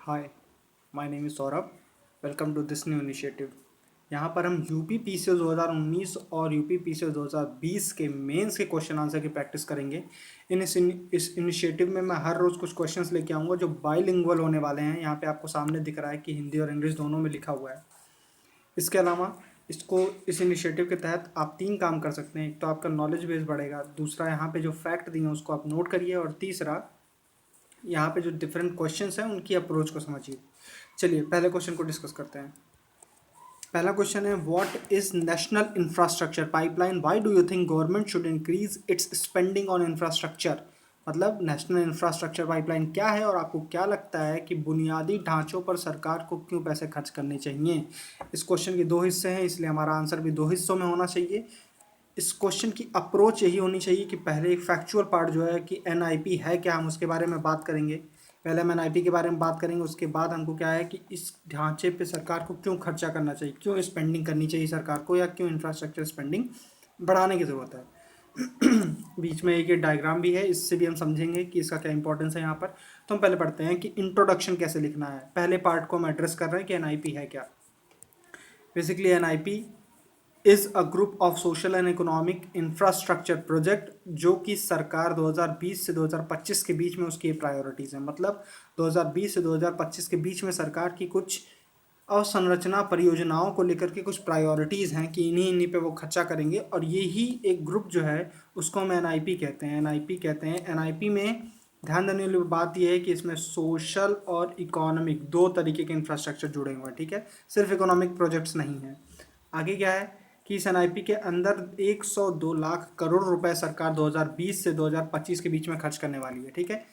Hi, my name is Saurabh. Welcome to this new initiative. यहाँ पर हम यूपी पीसीएस 2019 और यूपी पीसीएस 2020 के मेंस के क्वेश्चन आंसर की प्रैक्टिस करेंगे। इस इनिशिएटिव में मैं हर रोज़ कुछ क्वेश्चंस लेके आऊँगा जो बाइलिंगुअल होने वाले हैं। यहाँ पे आपको सामने दिख रहा है कि हिंदी और इंग्लिश दोनों में लिखा हुआ है। इसके अलावा इस इनिशिएटिव के तहत आप 3 काम कर सकते हैं। एक तो आपका नॉलेज बेस बढ़ेगा, दूसरा यहाँ पे जो फैक्ट दिए हैं उसको आप नोट करिए, और तीसरा यहाँ पे जो डिफरेंट क्वेश्चंस हैं उनकी अप्रोच को समझिए। चलिए पहले क्वेश्चन को डिस्कस करते हैं। पहला क्वेश्चन है, what is national infrastructure pipeline, why do you think government should increase its spending on infrastructure. मतलब नेशनल इंफ्रास्ट्रक्चर पाइपलाइन क्या है और आपको क्या लगता है कि बुनियादी ढांचों पर सरकार को क्यों पैसे खर्च करने चाहिए। इस क्वेश्चन के 2 हिस्से हैं, इसलिए हमारा आंसर भी 2 हिस्सों में होना चाहिए। इस क्वेश्चन की अप्रोच यही होनी चाहिए कि पहले एक फैक्चुअल पार्ट जो है कि एनआईपी है क्या, हम उसके बारे में बात करेंगे। पहले हम एनआईपी के बारे में बात करेंगे, उसके बाद हमको क्या है कि इस ढांचे पे सरकार को क्यों खर्चा करना चाहिए, क्यों स्पेंडिंग करनी चाहिए सरकार को, या क्यों इंफ्रास्ट्रक्चर स्पेंडिंग बढ़ाने की ज़रूरत है। बीच में एक ये डायग्राम भी है, इससे भी हम समझेंगे कि इसका क्या इंपॉर्टेंस है यहाँ पर। तो हम पहले पढ़ते हैं कि इंट्रोडक्शन कैसे लिखना है। पहले पार्ट को हम एड्रेस कर रहे हैं कि एनआईपी है क्या। Basically NIP is a group of social and economic infrastructure project, जो कि सरकार 2020 से 2025 के बीच में उसकी प्रायोरिटीज़ हैं। मतलब 2020 से 2025 के बीच में सरकार की कुछ अवसंरचना परियोजनाओं को लेकर के कुछ प्रायोरिटीज़ हैं कि इन्हीं इन्हीं पे वो खर्चा करेंगे, और यही एक ग्रुप जो है उसको हम एनआईपी कहते हैं। एनआईपी कहते हैं। एनआईपी में ध्यान देने वाली बात यह है कि इसमें सोशल और इकोनॉमिक 2 तरीके के इंफ्रास्ट्रक्चर जुड़े हुए हैं, ठीक है, सिर्फ इकोनॉमिक प्रोजेक्ट्स नहीं हैं। आगे क्या है कि इस एनआईपी के अंदर 102 लाख करोड़ रुपए सरकार 2020 से 2025 के बीच में खर्च करने वाली है, ठीक है।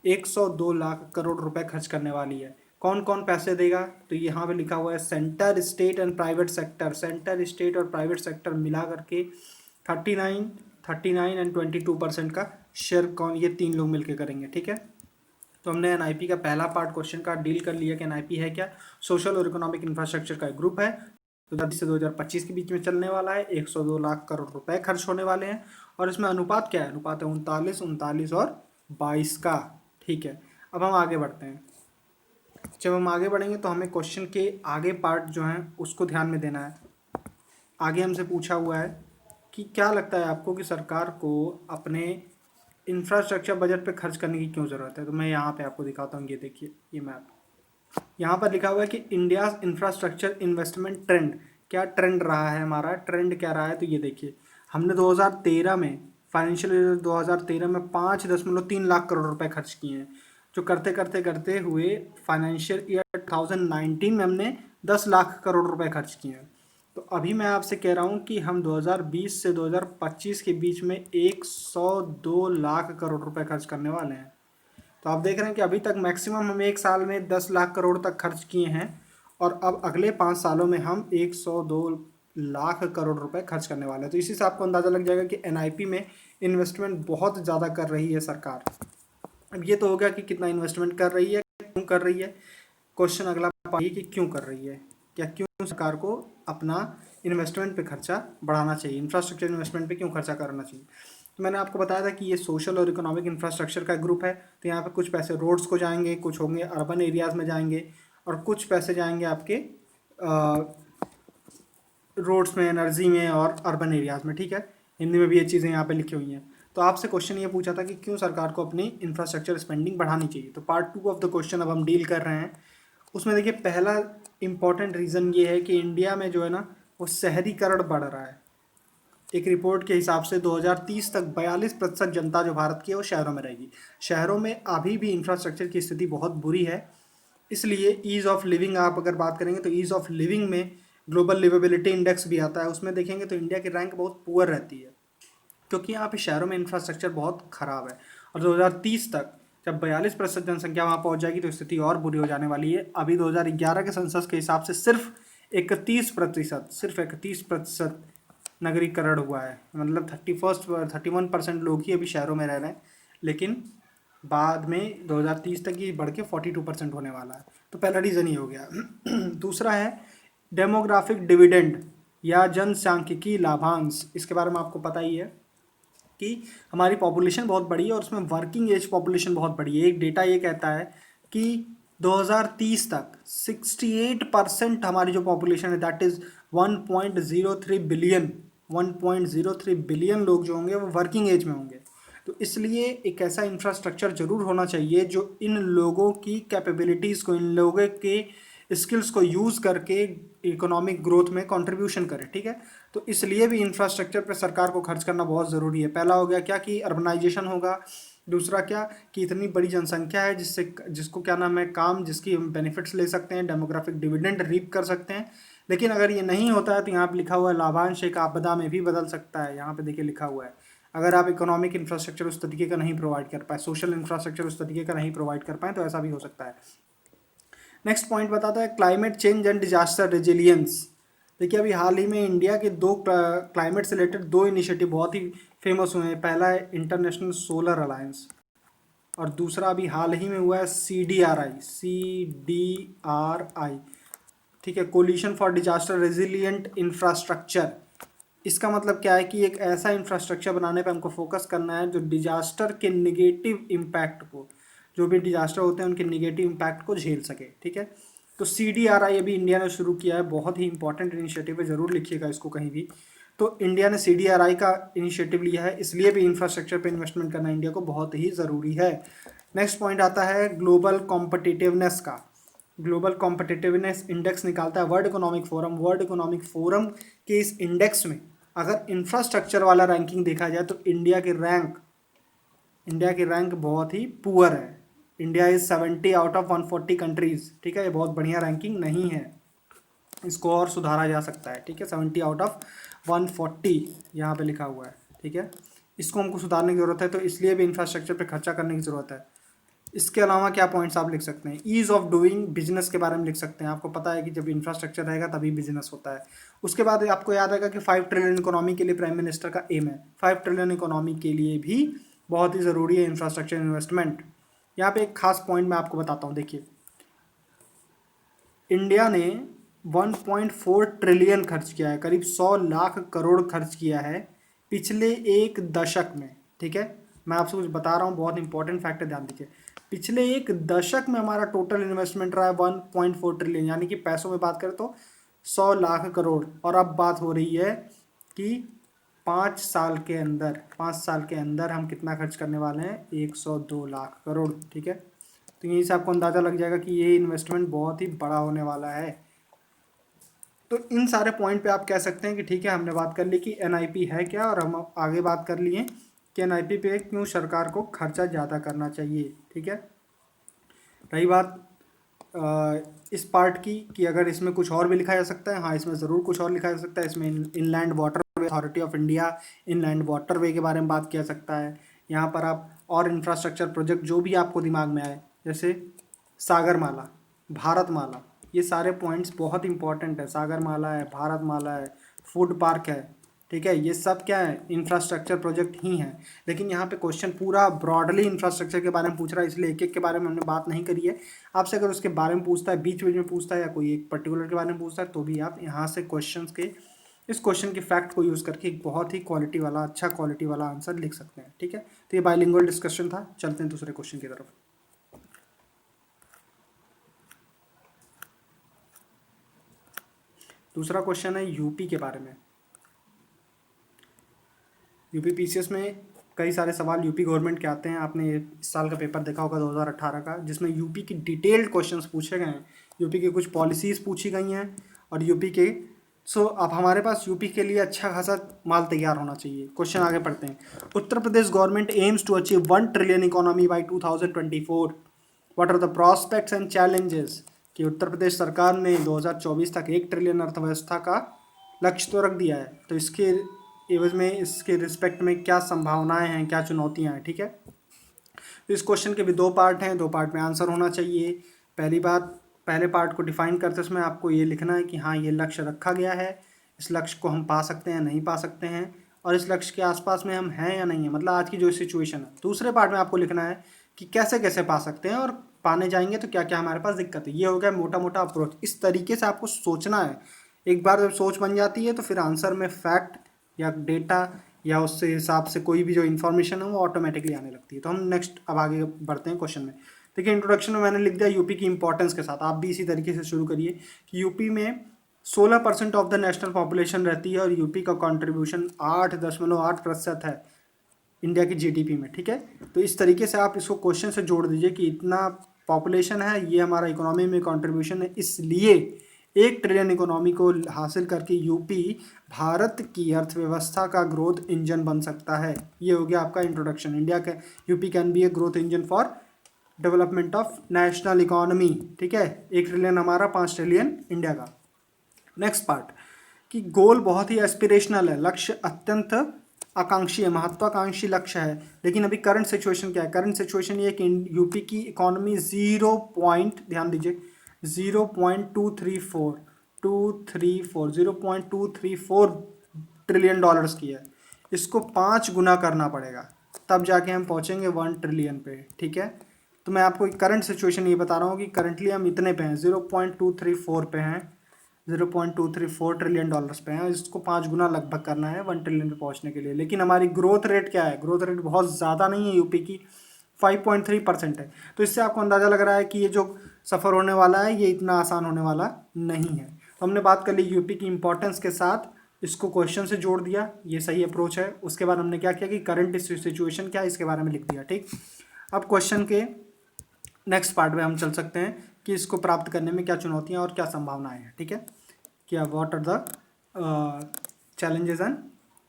102 लाख करोड़ रुपए खर्च करने वाली है। कौन कौन पैसे देगा, तो यहाँ पे लिखा हुआ है centre, state and private sector. Centre, state और प्राइवेट सेक्टर मिला करके 39 एंड 22% का शेयर कौन, ये 3 लोग मिलकर करेंगे, ठीक है। तो हमने एनआईपी का पहला पार्ट क्वेश्चन का डील कर लिया कि एनआईपी है क्या। सोशल और इकोनॉमिक इंफ्रास्ट्रक्चर का एक ग्रुप है, 2020 से 2025 के बीच में चलने वाला है। 102 लाख करोड़ रुपए खर्च होने वाले हैं, और इसमें अनुपात क्या है, अनुपात है 39 और 22 का, ठीक है। अब हम आगे बढ़ते हैं। जब हम आगे बढ़ेंगे तो हमें क्वेश्चन के आगे पार्ट जो है उसको ध्यान में देना है। आगे हमसे पूछा हुआ है कि क्या लगता है आपको कि सरकार को अपने इंफ्रास्ट्रक्चर बजट पे खर्च करने की क्यों ज़रूरत है। तो मैं यहाँ पे आपको दिखाता हूँ, ये देखिए ये मैप। यहाँ पर लिखा हुआ है कि इंडिया इंफ्रास्ट्रक्चर इन्वेस्टमेंट ट्रेंड, क्या ट्रेंड रहा है हमारा, ट्रेंड क्या रहा है। तो ये देखिए, हमने 2013 में, फाइनेंशियल ईयर 2013 में 5.3 लाख करोड़ रुपए खर्च किए हैं, जो करते करते करते हुए फाइनेंशियल ईयर 2019 में हमने 10 लाख करोड़ रुपए खर्च किए हैं। तो अभी मैं आपसे कह रहा हूँ कि हम 2020 से 2025 के बीच में 102 लाख करोड़ रुपए खर्च करने वाले हैं। तो आप देख रहे हैं कि अभी तक मैक्सिमम हम एक साल में 10 लाख करोड़ तक खर्च किए हैं, और अब अगले 5 सालों में हम 102 लाख करोड़ रुपए खर्च करने वाले हैं। तो इसी से आपको अंदाज़ा लग जाएगा कि एनआईपी में इन्वेस्टमेंट बहुत ज़्यादा कर रही है सरकार। अब ये तो हो गया कि कितना इन्वेस्टमेंट कर रही है, क्यों कर रही है। क्वेश्चन अगला ये कि क्यों कर रही है, क्या क्यों सरकार को अपना इन्वेस्टमेंट पे खर्चा बढ़ाना चाहिए, इंफ्रास्ट्रक्चर इन्वेस्टमेंट पे क्यों खर्चा करना चाहिए। तो मैंने आपको बताया था कि ये सोशल और इकोनॉमिक इंफ्रास्ट्रक्चर का ग्रुप है। तो यहाँ पे कुछ पैसे रोड्स को जाएंगे, कुछ होंगे अर्बन एरियाज़ में जाएंगे, और कुछ पैसे जाएंगे आपके रोड्स में, एनर्जी में और अर्बन एरियाज़ में, ठीक है। हिंदी में भी ये चीज़ें यहाँ पे लिखी हुई हैं। तो आपसे क्वेश्चन ये पूछा था कि क्यों सरकार को अपनी इंफ्रास्ट्रक्चर स्पेंडिंग बढ़ानी चाहिए। तो पार्ट 2 ऑफ द क्वेश्चन अब हम डील कर रहे हैं। उसमें देखिए, पहला इंपॉर्टेंट रीज़न ये है कि इंडिया में जो है ना वो शहरीकरण बढ़ रहा है। एक रिपोर्ट के हिसाब से 2030 तक 42% जनता जो भारत की है वो शहरों में रहेगी। शहरों में अभी भी इंफ्रास्ट्रक्चर की स्थिति बहुत बुरी है, इसलिए ईज़ ऑफ लिविंग आप अगर बात करेंगे तो ईज़ ऑफ लिविंग में ग्लोबल लिवेबिलिटी इंडेक्स भी आता है, उसमें देखेंगे तो इंडिया की रैंक बहुत पुअर रहती है, क्योंकि यहाँ पे शहरों में इंफ्रास्ट्रक्चर बहुत ख़राब है। और 2030 तक जब 42% जनसंख्या वहाँ पहुँच जाएगी तो स्थिति और बुरी हो जाने वाली है। अभी 2011 के सेंसस के हिसाब से सिर्फ 31% नगरीकरण हुआ है, मतलब 31% लोग ही अभी शहरों में रह रहे हैं, लेकिन बाद में 2030 तक ये बढ़ के 42% होने वाला है। तो पहला रीज़न ही हो गया। दूसरा है डेमोग्राफिक डिविडेंड या जनसांख्यिकी लाभांश। इसके बारे में आपको पता ही है कि हमारी पॉपुलेशन बहुत बड़ी है और उसमें वर्किंग एज पॉपुलेशन बहुत बड़ी है। एक डेटा ये कहता है कि 2030 तक 68% हमारी जो पॉपुलेशन है दैट इज 1.03 बिलियन 1.03 बिलियन लोग जो होंगे वो वर्किंग एज में होंगे। तो इसलिए एक ऐसा इंफ्रास्ट्रक्चर जरूर होना चाहिए जो इन लोगों की कैपेबिलिटीज़ को, इन लोगों के स्किल्स को यूज़ करके इकोनॉमिक ग्रोथ में कंट्रीब्यूशन करे। ठीक है, तो इसलिए भी इंफ्रास्ट्रक्चर पर सरकार को खर्च करना बहुत ज़रूरी है। पहला हो गया क्या कि अर्बनाइजेशन होगा, दूसरा क्या कि इतनी बड़ी जनसंख्या है जिसको क्या नाम है काम, जिसकी हम बेनिफिट्स ले सकते हैं, डेमोग्राफिक डिविडेंड रीप कर सकते हैं। लेकिन अगर ये नहीं होता है तो यहाँ पे लिखा हुआ है लाभांश एक आपदा में भी बदल सकता है। यहाँ पे देखिए लिखा हुआ है अगर आप इकोनॉमिक इंफ्रास्ट्रक्चर उस तरीके का नहीं प्रोवाइड कर पाए, सोशल इंफ्रास्ट्रक्चर उस तरीके का नहीं प्रोवाइड कर पाए तो ऐसा भी हो सकता है। नेक्स्ट पॉइंट बताता है climate change and disaster resilience. देखिए अभी हाल ही में इंडिया के दो क्लाइमेट से रिलेटेड दो इनिशिएटिव बहुत ही फेमस हुए हैं। पहला है इंटरनेशनल सोलर अलायंस और दूसरा अभी हाल ही में हुआ है CDRI। ठीक है, coalition for disaster resilient infrastructure. इसका मतलब क्या है कि एक ऐसा इंफ्रास्ट्रक्चर बनाने पर हमको फोकस करना है जो डिजास्टर के निगेटिव इम्पैक्ट को, जो भी डिजास्टर होते हैं उनके निगेटिव इम्पैक्ट को झेल सके। ठीक है, तो CDRI अभी इंडिया ने शुरू किया है, बहुत ही इंपॉर्टेंट इनिशिएटिव है, ज़रूर लिखिएगा इसको कहीं भी। तो इंडिया ने CDRI का इनिशिएटिव लिया है, इसलिए भी इंफ्रास्ट्रक्चर पे इन्वेस्टमेंट करना इंडिया को बहुत ही ज़रूरी है। नेक्स्ट पॉइंट आता है ग्लोबल कॉम्पिटिटिवनेस का। ग्लोबल कॉम्पिटिटिवनेस इंडेक्स निकालता है world economic forum. World economic forum के इस इंडेक्स में अगर इंफ्रास्ट्रक्चर वाला रैंकिंग देखा जाए तो इंडिया की रैंक बहुत ही पुअर है। India is 70 out of 140 countries. ठीक है, ये बहुत बढ़िया रैंकिंग नहीं है, इसको और सुधारा जा सकता है। ठीक है, 70 आउट ऑफ 140 यहाँ पे लिखा हुआ है। ठीक है, इसको हमको सुधारने की ज़रूरत है, तो इसलिए भी इंफ्रास्ट्रक्चर पे खर्चा करने की ज़रूरत है। इसके अलावा क्या पॉइंट्स आप लिख सकते हैं, ईज ऑफ डूइंग बिजनेस के बारे में लिख सकते हैं। आपको पता है कि जब इंफ्रास्ट्रक्चर रहेगा तभी बिजनेस होता है। उसके बाद आपको याद आएगा कि 5 ट्रिलियन इकोनॉमी के लिए प्राइम मिनिस्टर का एम है। 5 ट्रिलियन इकोनॉमी के लिए भी बहुत ही ज़रूरी है इंफ्रास्ट्रक्चर इन्वेस्टमेंट। यहाँ पे एक खास पॉइंट मैं आपको बताता हूँ। देखिए इंडिया ने 1.4 ट्रिलियन खर्च किया है, करीब 100 लाख करोड़ खर्च किया है पिछले एक दशक में। ठीक है, मैं आपसे कुछ बता रहा हूँ, बहुत इंपॉर्टेंट फैक्टर ध्यान दीजिए। पिछले एक दशक में हमारा टोटल इन्वेस्टमेंट रहा है 1.4 ट्रिलियन, यानी कि पैसों में बात करें तो 100 लाख करोड़। और अब बात हो रही है कि 5 साल के अंदर हम कितना खर्च करने वाले हैं, 102 लाख करोड़। ठीक है, तो यहीं से आपको अंदाज़ा लग जाएगा कि ये इन्वेस्टमेंट बहुत ही बड़ा होने वाला है। तो इन सारे पॉइंट पे आप कह सकते हैं कि ठीक है, हमने बात कर ली कि NIP है क्या, और हम आगे बात कर लिए कि NIP पे क्यों सरकार को खर्चा ज़्यादा करना चाहिए। ठीक है, रही बात इस पार्ट की कि अगर इसमें कुछ और भी लिखा जा सकता है, हाँ इसमें ज़रूर कुछ और लिखा जा सकता है। इसमें inland waterway authority of India, inland waterway के बारे में बात किया सकता है। यहाँ पर आप और इंफ्रास्ट्रक्चर प्रोजेक्ट जो भी आपको दिमाग में आए, जैसे सागरमाला, भारतमाला, ये सारे पॉइंट्स बहुत इंपॉर्टेंट है। सागरमाला है, भारतमाला है, फूड पार्क है। ठीक है, ये सब क्या है, इंफ्रास्ट्रक्चर प्रोजेक्ट ही हैं। लेकिन यहाँ पे क्वेश्चन पूरा ब्रॉडली इंफ्रास्ट्रक्चर के बारे में पूछ रहा है, इसलिए एक एक के बारे में हमने बात नहीं करी है। आपसे अगर उसके बारे में पूछता है, बीच बीच में पूछता है, या कोई एक पर्टिकुलर के बारे में पूछता है, तो भी आप यहाँ से इस क्वेश्चन के फैक्ट को यूज़ करके एक बहुत ही अच्छा क्वालिटी वाला आंसर लिख सकते हैं। ठीक है, तो ये बाइलिंगुअल डिस्कशन था। चलते हैं दूसरे क्वेश्चन की तरफ। दूसरा क्वेश्चन है यूपी के बारे में। यूपी PCS में कई सारे सवाल यूपी गवर्नमेंट के आते हैं। आपने इस साल का पेपर देखा होगा 2018 का, जिसमें यूपी की डिटेल्ड क्वेश्चंस पूछे गए हैं। यूपी की कुछ पॉलिसीज़ पूछी गई हैं और यूपी के अब हमारे पास यूपी के लिए अच्छा खासा माल तैयार होना चाहिए। क्वेश्चन आगे पढ़ते हैं। Uttar Pradesh government aims to achieve 1 trillion economy by 2024। What are the prospects and challenges. कि उत्तर प्रदेश सरकार ने 2024 तक 1 ट्रिलियन अर्थव्यवस्था का लक्ष्य तो रख दिया है, तो इसके एवज में, इसके रिस्पेक्ट में क्या संभावनाएं हैं, क्या चुनौतियां हैं। ठीक है, तो इस क्वेश्चन के भी 2 पार्ट हैं, 2 पार्ट में आंसर होना चाहिए। पहले पार्ट को डिफाइन करते समय आपको ये लिखना है कि हाँ ये लक्ष्य रखा गया है, इस लक्ष्य को हम पा सकते हैं, नहीं पा सकते हैं, और इस लक्ष्य के आसपास में हम हैं या नहीं है, मतलब आज की जो सिचुएशन है। दूसरे पार्ट में आपको लिखना है कि कैसे कैसे पा सकते हैं, और पाने जाएंगे तो क्या क्या हमारे पास दिक्कत है। ये हो गया मोटा मोटा अप्रोच। इस तरीके से आपको सोचना है। एक बार जब सोच बन जाती है तो फिर आंसर में फैक्ट या डेटा या उससे हिसाब से कोई भी जो इन्फॉर्मेशन है वो ऑटोमेटिकली आने लगती है। तो हम नेक्स्ट अब आगे बढ़ते हैं क्वेश्चन में। देखिए इंट्रोडक्शन में मैंने लिख दिया यूपी की इंपॉर्टेंस के साथ, आप भी इसी तरीके से शुरू करिए कि यूपी में 16% ऑफ द नेशनल पॉपुलेशन रहती है और यूपी का कंट्रीब्यूशन 8.8% है इंडिया की जीडीपी में, ठीक है। तो इस तरीके से आप इसको क्वेश्चन से जोड़ दीजिए कि इतना पॉपुलेशन है, ये हमारा इकोनॉमी में कंट्रीब्यूशन है, इसलिए 1 ट्रिलियन इकोनॉमी को हासिल करके यूपी भारत की अर्थव्यवस्था का ग्रोथ इंजन बन सकता है। ये हो गया आपका इंट्रोडक्शन। इंडिया का UP can be a growth engine for development of national economy, ठीक है। 1 ट्रिलियन हमारा, 5 ट्रिलियन इंडिया का। नेक्स्ट पार्ट कि गोल बहुत ही एस्पिरेशनल है, लक्ष्य अत्यंत आकांक्षी है, महत्वाकांक्षी लक्ष्य है, लेकिन अभी करंट सिचुएशन क्या है? करंट सिचुएशन ये है कि यूपी की इकोनॉमी 0.234 ट्रिलियन डॉलर्स की है। इसको 5 गुना करना पड़ेगा, तब जाके हम पहुंचेंगे 1 ट्रिलियन पे, ठीक है। तो मैं आपको करंट सिचुएशन ये बता रहा हूँ कि करंटली हम इतने पे हैं, 0.234 पे हैं, 0.234 ट्रिलियन डॉलर्स पे हैं। इसको 5 गुना लगभग करना है 1 ट्रिलियन पे पहुंचने के लिए। लेकिन हमारी ग्रोथ रेट क्या है? ग्रोथ रेट बहुत ज़्यादा नहीं है यूपी की, 5.3% है। तो इससे आपको अंदाज़ा लग रहा है कि ये जो सफ़र होने वाला है ये इतना आसान होने वाला नहीं है। तो हमने बात कर ली यूपी की इंपॉर्टेंस के साथ, इसको क्वेश्चन से जोड़ दिया, ये सही अप्रोच है। उसके बाद हमने क्या किया कि करंट सिचुएशन क्या है इसके बारे में लिख दिया, ठीक। अब क्वेश्चन के नेक्स्ट पार्ट में हम चल सकते हैं कि इसको प्राप्त करने में क्या चुनौतियां और क्या संभावनाएं हैं, ठीक है। क्या what are the challenges and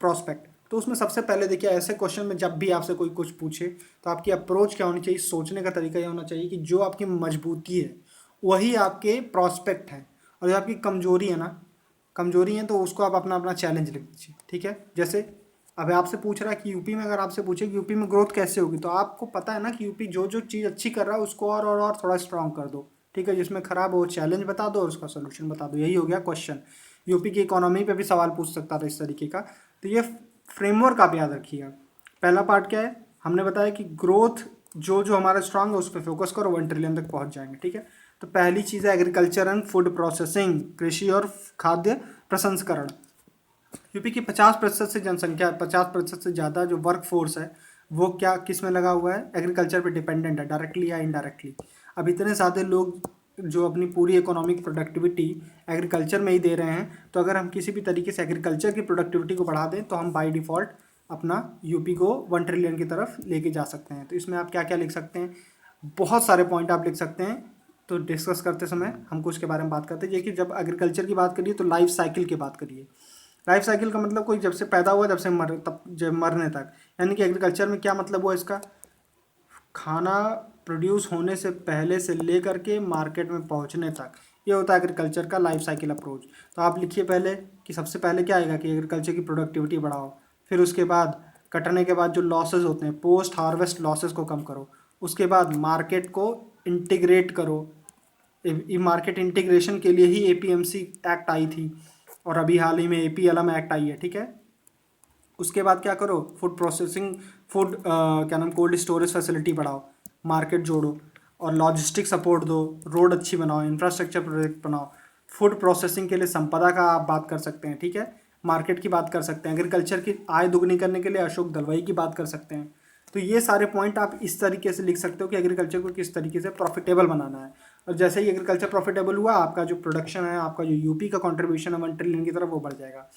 prospect. तो उसमें सबसे पहले देखिए, ऐसे क्वेश्चन में जब भी आपसे कोई कुछ पूछे तो आपकी अप्रोच क्या होनी चाहिए, सोचने का तरीका ये होना चाहिए कि जो आपकी मजबूती है वही आपके प्रोस्पेक्ट है, और जो आपकी कमजोरी है ना, कमजोरी है तो उसको आप अपना अपना चैलेंज लिख दीजिए, ठीक है। जैसे अब आपसे पूछ रहा है कि यूपी में, अगर आपसे पूछे कि यूपी में ग्रोथ कैसे होगी, तो आपको पता है ना कि यूपी जो जो चीज़ अच्छी कर रहा है उसको और थोड़ा स्ट्रांग कर दो, ठीक है। जिसमें खराब हो चैलेंज बता दो और उसका सोल्यूशन बता दो, यही हो गया क्वेश्चन। यूपी की इकोनॉमी पे भी सवाल पूछ सकता था इस तरीके का। तो ये फ्रेमवर्क आप याद रखिएगा। पहला पार्ट क्या है, हमने बताया कि ग्रोथ जो जो हमारा स्ट्रांग है उस पर फोकस करो, 1 ट्रिलियन तक पहुंच जाएंगे, ठीक है। तो पहली चीज़ है एग्रीकल्चर एंड फूड प्रोसेसिंग, कृषि और खाद्य प्रसंस्करण। यूपी की 50% से जनसंख्या, 50% से ज़्यादा जो वर्क फोर्स है वो क्या किस में लगा हुआ है? एग्रीकल्चर पे डिपेंडेंट है, डायरेक्टली या इनडायरेक्टली। अब इतने सारे लोग जो अपनी पूरी इकोनॉमिक प्रोडक्टिविटी एग्रीकल्चर में ही दे रहे हैं, तो अगर हम किसी भी तरीके से एग्रीकल्चर की प्रोडक्टिविटी को बढ़ा दें तो हम बाय डिफ़ॉल्ट अपना यूपी को 1 ट्रिलियन की तरफ लेके जा सकते हैं। तो इसमें आप क्या क्या लिख सकते हैं? बहुत सारे पॉइंट आप लिख सकते हैं। तो डिस्कस करते समय हम कुछ के बारे में बात करते हैं। देखिए, जब एग्रीकल्चर की बात करिए तो लाइफ साइकिल की बात करिए। लाइफ साइकिल का मतलब कोई जब से पैदा हुआ जब से जब मरने तक, यानी कि एग्रीकल्चर में क्या मतलब हुआ इसका? खाना प्रोड्यूस होने से पहले से लेकर के मार्केट में पहुंचने तक, ये होता है एग्रीकल्चर का लाइफ साइकिल अप्रोच। तो आप लिखिए पहले कि सबसे पहले क्या आएगा कि एग्रीकल्चर की प्रोडक्टिविटी बढ़ाओ, फिर उसके बाद कटने के बाद जो लॉसेज होते हैं, पोस्ट हार्वेस्ट लॉसेज को कम करो, उसके बाद मार्केट को इंटीग्रेट करो। मार्केट इंटीग्रेशन के लिए ही एपीएमसी एक्ट आई थी, और अभी हाल ही में एपीएलएम एक्ट आई है, ठीक है। उसके बाद क्या करो? फूड प्रोसेसिंग, क्या नाम, कोल्ड स्टोरेज फैसिलिटी बढ़ाओ, मार्केट जोड़ो और लॉजिस्टिक सपोर्ट दो, रोड अच्छी बनाओ, इंफ्रास्ट्रक्चर प्रोजेक्ट बनाओ। फूड प्रोसेसिंग के लिए संपदा का आप बात कर सकते हैं, ठीक है। मार्केट की बात कर सकते हैं, एग्रीकल्चर की आय दुगनी करने के लिए अशोक दलवाई की बात कर सकते हैं। तो ये सारे पॉइंट आप इस तरीके से लिख सकते हो कि एग्रीकल्चर को किस तरीके से प्रॉफिटेबल बनाना है। और जैसे ही एग्रीकल्चर प्रॉफिटेबल हुआ, आपका जो प्रोडक्शन है, आपका जो यूपी का कंट्रीब्यूशन है 1 ट्रिलियन की तरफ, वो बढ़ जाएगा।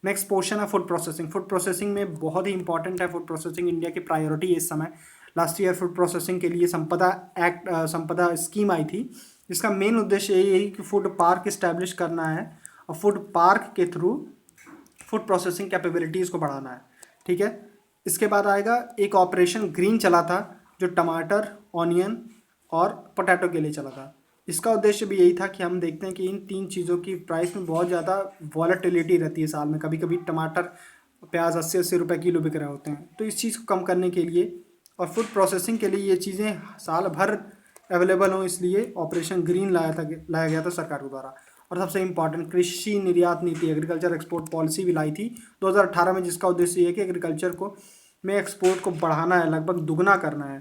नेक्स्ट पोर्शन है फूड प्रोसेसिंग। फूड प्रोसेसिंग में बहुत ही इंपॉर्टेंट है फूड प्रोसेसिंग, इंडिया की प्रायोरिटी है इस समय। लास्ट ईयर फूड प्रोसेसिंग के लिए संपदा एक्ट, संपदा स्कीम आई थी, जिसका मेन उद्देश्य यही है कि फूड पार्क इस्टेब्लिश करना है और फूड पार्क के थ्रू फूड प्रोसेसिंग कैपेबिलिटीज़ को बढ़ाना है, ठीक है। इसके बाद आएगा एक ऑपरेशन ग्रीन चला था, जो टमाटर, ऑनियन और पोटैटो के लिए चला था। इसका उद्देश्य भी यही था कि हम देखते हैं कि इन 3 चीज़ों की प्राइस में बहुत ज़्यादा वॉलेटिलिटी रहती है साल में। कभी कभी टमाटर, प्याज 80-80 रुपये किलो बिक रहे होते हैं। तो इस चीज़ को कम करने के लिए और फूड प्रोसेसिंग के लिए ये चीज़ें साल भर अवेलेबल हों, इसलिए ऑपरेशन ग्रीन लाया गया था सरकार के द्वारा। और सबसे इम्पॉर्टेंट कृषि निर्यात नीति, एग्रीकल्चर एक्सपोर्ट पॉलिसी भी लाई थी 2018 में, जिसका उद्देश्य ये है कि एग्रीकल्चर को में एक्सपोर्ट को बढ़ाना है, लगभग दुगना करना है।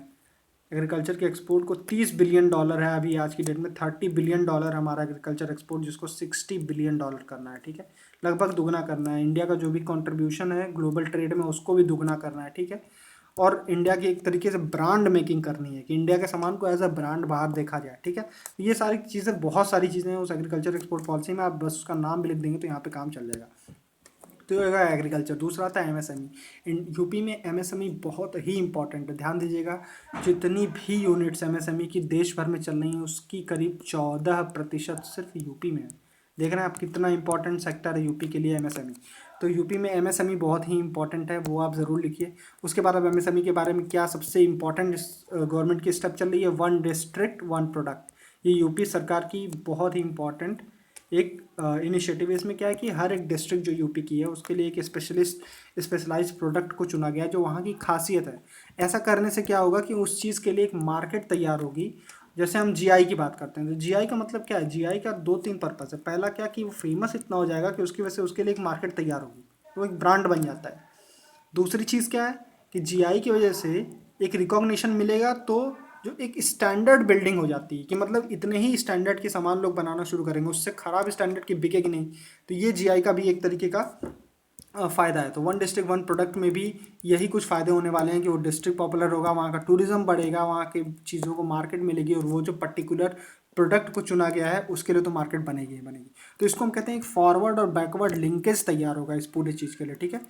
एग्रीकल्चर के एक्सपोर्ट को 30 बिलियन डॉलर है अभी आज की डेट में, 30 बिलियन डॉलर हमारा एग्रीकल्चर एक्सपोर्ट, जिसको 60 बिलियन डॉलर करना है, ठीक है। लगभग दुगना करना है। इंडिया का जो भी कंट्रीब्यूशन है ग्लोबल ट्रेड में उसको भी दुगना करना है, ठीक है। और इंडिया की एक तरीके से ब्रांड मेकिंग करनी है कि इंडिया के सामान को एज अ ब्रांड बाहर देखा जाए, ठीक है। तो ये सारी चीज़ें, बहुत सारी चीज़ें हैं उस एग्रीकल्चर एक्सपोर्ट पॉलिसी में, आप बस उसका नाम भी लिख देंगे तो यहाँ पे काम चल जाएगा। तो ये होगा एग्रीकल्चर। दूसरा आता है एमएसएमई। यूपी में एमएसएमई बहुत ही इंपॉर्टेंट है, ध्यान दीजिएगा। जितनी भी यूनिट्स एमएसएमई की देश भर में चल रही हैं उसकी करीब 14% सिर्फ यूपी में है। देख रहे हैं आप कितना इंपॉर्टेंट सेक्टर है यूपी के लिए एमएसएमई। तो यूपी में एमएसएमई बहुत ही इंपॉर्टेंट है, वो आप ज़रूर लिखिए। उसके बाद अब एमएसएमई के बारे में क्या सबसे इंपॉर्टेंट गवर्नमेंट की स्टेप चल रही है, 1 डिस्ट्रिक्ट 1 प्रोडक्ट। ये यूपी सरकार की बहुत ही इंपॉर्टेंट एक इनिशिएटिव है। इसमें क्या है कि हर एक डिस्ट्रिक्ट जो यूपी की है उसके लिए एक स्पेशलाइज्ड प्रोडक्ट को चुना गया है जो वहाँ की खासियत है। ऐसा करने से क्या होगा कि उस चीज़ के लिए एक मार्केट तैयार होगी। जैसे हम जीआई की बात करते हैं तो जीआई का मतलब क्या है, जीआई का 2-3 पर्पज़ है। पहला क्या कि वो फेमस इतना हो जाएगा कि उसकी वजह से उसके लिए एक मार्केट तैयार होगी, वो एक ब्रांड बन जाता है। दूसरी चीज़ क्या है कि जीआई की वजह से एक रिकॉग्निशन मिलेगा, तो जो एक स्टैंडर्ड बिल्डिंग हो जाती है कि मतलब इतने ही स्टैंडर्ड के सामान लोग बनाना शुरू करेंगे, उससे ख़राब स्टैंडर्ड की बिकेगी नहीं। तो ये जीआई का भी एक तरीके का फ़ायदा है। तो 1 डिस्ट्रिक्ट 1 प्रोडक्ट में भी यही कुछ फ़ायदे होने वाले हैं कि वो डिस्ट्रिक्ट पॉपुलर होगा, वहाँ का टूरिज्म बढ़ेगा, वहाँ की चीज़ों को मार्केट मिलेगी, और वो जो पर्टिकुलर प्रोडक्ट को चुना गया है उसके लिए तो मार्केट बनेगी ही बनेगी। तो इसको हम कहते हैं एक फॉरवर्ड और बैकवर्ड लिंकेज तैयार होगा इस पूरी चीज़ के लिए, ठीक है।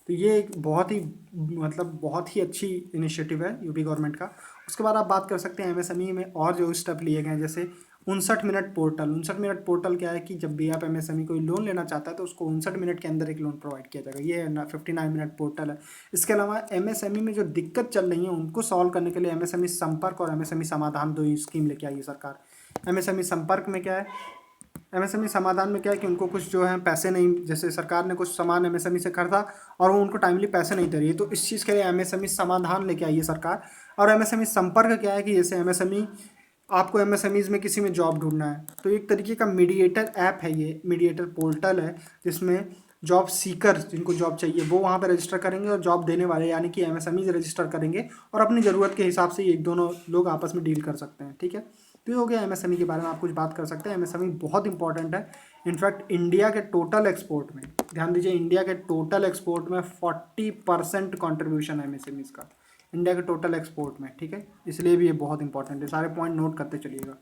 तो ये एक बहुत ही मतलब बहुत ही अच्छी इनिशिएटिव है यूपी गवर्नमेंट का। उसके बाद आप बात कर सकते हैं एमएसएमई में और जो स्टेप लिए गए हैं, जैसे 59 मिनट पोर्टल। 59 मिनट पोर्टल क्या है कि जब भी आप एमएसएमई कोई लोन लेना चाहता है तो उसको 59 मिनट के अंदर एक लोन प्रोवाइड किया जाएगा। ये 59 मिनट पोर्टल है। इसके अलावा एमएसएमई में जो दिक्कत चल रही है उनको सॉल्व करने के लिए एमएसएमई संपर्क और एमएसएमई समाधान 2 स्कीम लेके आई है सरकार। एमएसएमई संपर्क में क्या है, एमएसएमई समाधान में क्या है कि उनको कुछ जो है पैसे नहीं, जैसे सरकार ने कुछ सामान एमएसएमई से खरीदा और वो उनको टाइमली पैसे नहीं दे रही है, तो इस चीज़ के लिए एमएसएमई समाधान लेके आई है सरकार। और एमएसएमई संपर्क क्या है कि जैसे एमएसएमई, आपको एमएसएमईज में किसी में जॉब ढूंढना है तो एक तरीके का मीडिएटर ऐप है, ये मीडिएटर पोर्टल है जिसमें जॉब सीकर जिनको जॉब चाहिए वो वहाँ पर रजिस्टर करेंगे और जॉब देने वाले यानी कि एमएसएमईज रजिस्टर करेंगे, और अपनी ज़रूरत के हिसाब से एक दोनों लोग आपस में डील कर सकते हैं, ठीक है। तो ये हो गया एमएसएमई के बारे में आप कुछ बात कर सकते हैं। एमएसएमई बहुत इंपॉर्टेंट है। इनफैक्ट इंडिया के टोटल एक्सपोर्ट में, ध्यान दीजिए, इंडिया के टोटल एक्सपोर्ट में 40% कॉन्ट्रीब्यूशन है एमएसएमईज का, इंडिया के टोटल एक्सपोर्ट में, ठीक है। इसलिए भी ये बहुत इंपॉर्टेंट है, सारे पॉइंट नोट करते चलिएगा।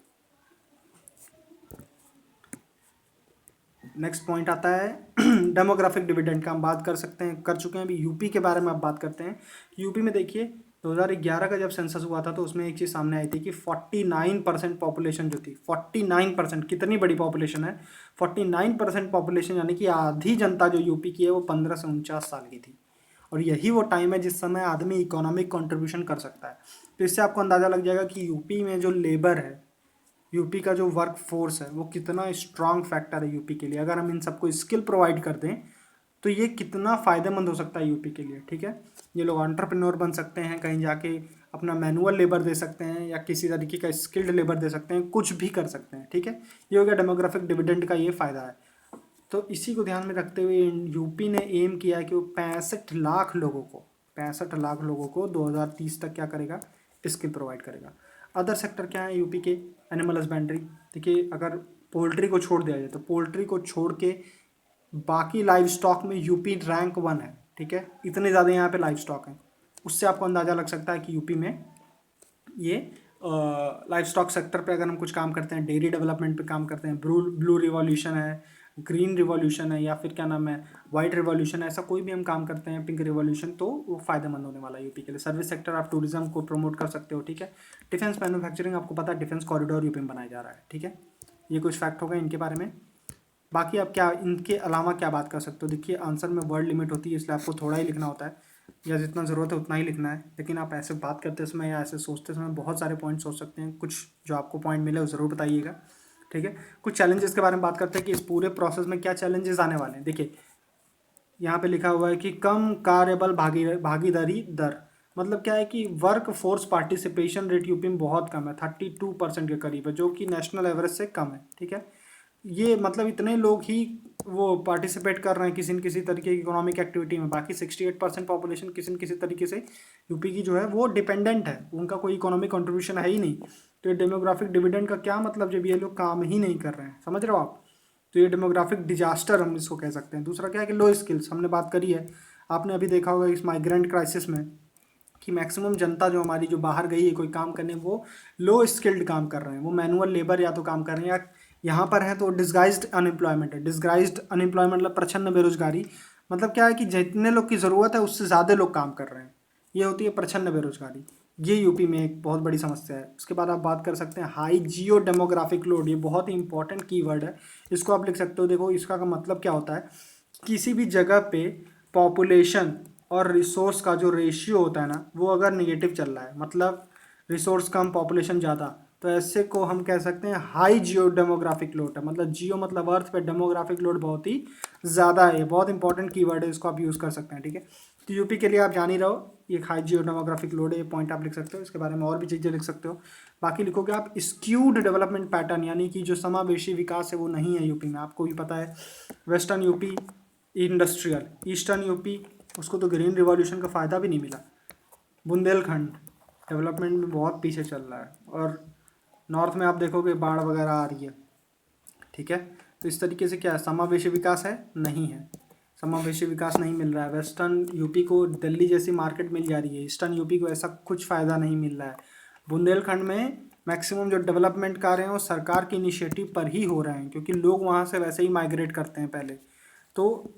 नेक्स्ट पॉइंट आता है डेमोग्राफिक डिविडेंड का। हम बात कर सकते हैं, कर चुके हैं, अभी यूपी के बारे में आप बात करते हैं। यूपी में देखिए 2011 का जब सेंसस हुआ था तो उसमें एक चीज़ सामने आई थी कि 49% पॉपुलेशन जो थी, 49%, कितनी बड़ी पॉपुलेशन है, 49% पॉपुलेशन यानी कि आधी जनता जो यूपी की है वो 15 से 49 साल की थी। और यही वो टाइम है जिस समय आदमी इकोनॉमिक कंट्रीब्यूशन कर सकता है। तो इससे आपको अंदाज़ा लग जाएगा कि यूपी में जो लेबर है, यूपी का जो वर्क फोर्स है वो कितना स्ट्रांग फैक्टर है यूपी के लिए। अगर हम इन सबको स्किल प्रोवाइड कर दें तो ये कितना फ़ायदेमंद हो सकता है यूपी के लिए, ठीक है। ये लोग एंटरप्रेन्योर बन सकते हैं, कहीं जाके अपना मैनुअल लेबर दे सकते हैं या किसी तरीके का स्किल्ड लेबर दे सकते हैं, कुछ भी कर सकते हैं, ठीक है। ये हो गया डेमोग्राफिक डिविडेंड का ये फ़ायदा है। तो इसी को ध्यान में रखते हुए यूपी ने एम किया है कि वो 65 लाख लोगों को 2030 तक क्या करेगा, स्किल प्रोवाइड करेगा। अदर सेक्टर क्या है यूपी के, एनिमल हस्बेंड्री। देखिए अगर पोल्ट्री को छोड़ दिया जाए तो पोल्ट्री को छोड़ के बाकी लाइव स्टॉक में यूपी रैंक 1 है, ठीक है। इतने ज़्यादा यहाँ पे लाइव स्टॉक हैं, उससे आपको अंदाज़ा लग सकता है कि यूपी में ये लाइव स्टॉक सेक्टर पे अगर हम कुछ काम करते हैं, डेयरी डेवलपमेंट पे काम करते हैं, ब्लू रिवॉल्यूशन है, ग्रीन रिवॉल्यूशन है, या फिर क्या नाम है, वाइट रिवॉल्यूशन है, ऐसा कोई भी हम काम करते हैं, पिंक रिवॉल्यूशन, तो वो फायदेमंद होने वाला है यूपी के लिए। सर्विस सेक्टर आप टूरिज्म को प्रमोट कर सकते हो, ठीक है। डिफेंस मैन्युफैक्चरिंग, आपको पता है डिफेंस कॉरिडोर यूपी में बनाया जा रहा है, ठीक है। ये कुछ फैक्ट हो गए इनके बारे में। बाकी आप क्या इनके अलावा क्या बात कर सकते हो, देखिए आंसर में वर्ड लिमिट होती है इसलिए आपको थोड़ा ही लिखना होता है, या जितना ज़रूरत है उतना ही लिखना है। लेकिन आप ऐसे बात करते समय या ऐसे सोचते समय बहुत सारे पॉइंट सोच सकते हैं। कुछ जो आपको पॉइंट मिले वो ज़रूर बताइएगा, ठीक है। कुछ चैलेंजेस के बारे में बात करते हैं कि इस पूरे प्रोसेस में क्या चैलेंजेस आने वाले हैं। देखिए यहाँ पे लिखा हुआ है कि कम कार्यबल भागीदारी दर, मतलब क्या है कि work force participation rate UP में बहुत कम है, 32% के करीब है, जो कि नेशनल एवरेज से कम है, ठीक है। ये मतलब इतने लोग ही वो पार्टिसिपेट कर रहे हैं किसी न किसी तरीके की इकोनॉमिक एक्टिविटी में, बाकी 68% पॉपुलेशन किसी न किसी तरीके से यूपी की जो है वो डिपेंडेंट है, उनका कोई इकोनॉमिक कंट्रीब्यूशन है ही नहीं। तो ये डेमोग्राफिक डिविडेंड का क्या मतलब जब ये लोग काम ही नहीं कर रहे हैं, समझ रहे हो आप। तो ये डेमोग्राफिक डिजास्टर हम इसको कह सकते हैं। दूसरा क्या है कि लो स्किल्स, हमने बात करी है, आपने अभी देखा होगा इस माइग्रेंट क्राइसिस में कि मैक्सिमम जनता जो हमारी जो बाहर गई है कोई काम करने, वो लो स्किल्ड काम कर रहे हैं, वो मैनुअल लेबर या तो काम कर रहे हैं, या यहाँ पर है तो डिस्गाइज्ड अनएम्प्लॉयमेंट है। डिस्गाइज्ड अनएम्प्लॉयमेंट मतलब प्रछन्न बेरोजगारी, मतलब क्या है कि जितने लोग की ज़रूरत है उससे ज़्यादा लोग काम कर रहे हैं, ये होती है प्रछन्न बेरोजगारी। ये यूपी में एक बहुत बड़ी समस्या है। उसके बाद आप बात कर सकते हैं हाई जियो डेमोग्राफिक लोड, ये बहुत ही इंपॉर्टेंट कीवर्ड है, इसको आप लिख सकते हो। देखो इसका का मतलब क्या होता है, किसी भी जगह पे पॉपुलेशन और रिसोर्स का जो रेशियो होता है ना, वो अगर निगेटिव चल रहा है, मतलब रिसोर्स कम पॉपुलेशन ज़्यादा, तो ऐसे को हम कह सकते हैं हाई जियो डेमोग्राफिक लोड है। मतलब जियो मतलब अर्थ पे, डेमोग्राफिक लोड बहुत ही ज़्यादा है। ये बहुत इंपॉर्टेंट कीवर्ड है, इसको आप यूज़ कर सकते हैं, ठीक है। तो यूपी के लिए आप जान ही रहो, ये हाई जियो डेमोग्राफिक लोड है, ये पॉइंट आप लिख सकते हो। इसके बारे में और भी चीज़ें लिख सकते हो। बाकी लिखोगे आप स्क्यूड डेवलपमेंट पैटर्न, यानी कि जो समावेशी विकास है वो नहीं है यूपी में। आपको भी पता है western UP industrial, eastern UP उसको तो ग्रीन रिवॉल्यूशन का फ़ायदा भी नहीं मिला। बुंदेलखंड डेवलपमेंट में बहुत पीछे चल रहा है, और नॉर्थ में आप देखोगे बाढ़ वगैरह आ रही है, ठीक है। तो इस तरीके से क्या है, समावेशी विकास है, नहीं है, समावेशी विकास नहीं मिल रहा है। वेस्टर्न यूपी को दिल्ली जैसी मार्केट मिल जा रही है, ईस्टर्न यूपी को ऐसा कुछ फ़ायदा नहीं मिल रहा है। बुंदेलखंड में मैक्सिमम जो डेवलपमेंट कार्य हैं वो सरकार के इनिशिएटिव पर ही हो रहे हैं, क्योंकि लोग वहाँ से वैसे ही माइग्रेट करते हैं पहले। तो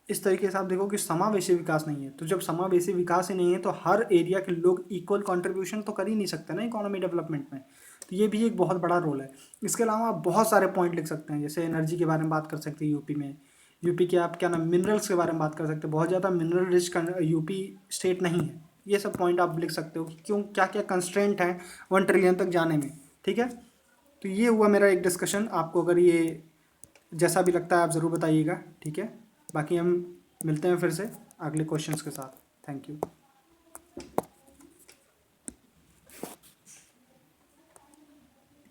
इस तरीके से आप देखो कि समावेशी विकास नहीं है। तो जब समावेशी विकास ही नहीं है तो हर एरिया के लोग इक्वल कंट्रीब्यूशन तो कर ही नहीं सकते ना इकोनॉमी डेवलपमेंट में। तो ये भी एक बहुत बड़ा रोल है। इसके अलावा आप बहुत सारे पॉइंट लिख सकते हैं, जैसे एनर्जी के बारे में बात कर सकते हैं यूपी में। यूपी के आप क्या नाम मिनरल्स के बारे में बात कर सकते हैं, बहुत ज़्यादा मिनरल रिच यूपी स्टेट नहीं है। ये सब पॉइंट आप लिख सकते हो कि क्यों, क्या क्या कंस्ट्रेंट हैं 1 ट्रिलियन तक जाने में, ठीक है। तो ये हुआ मेरा एक डिस्कशन। आपको अगर ये जैसा भी लगता है आप ज़रूर बताइएगा, ठीक है। बाकी हम मिलते हैं फिर से अगले क्वेश्चंस के साथ। Thank you.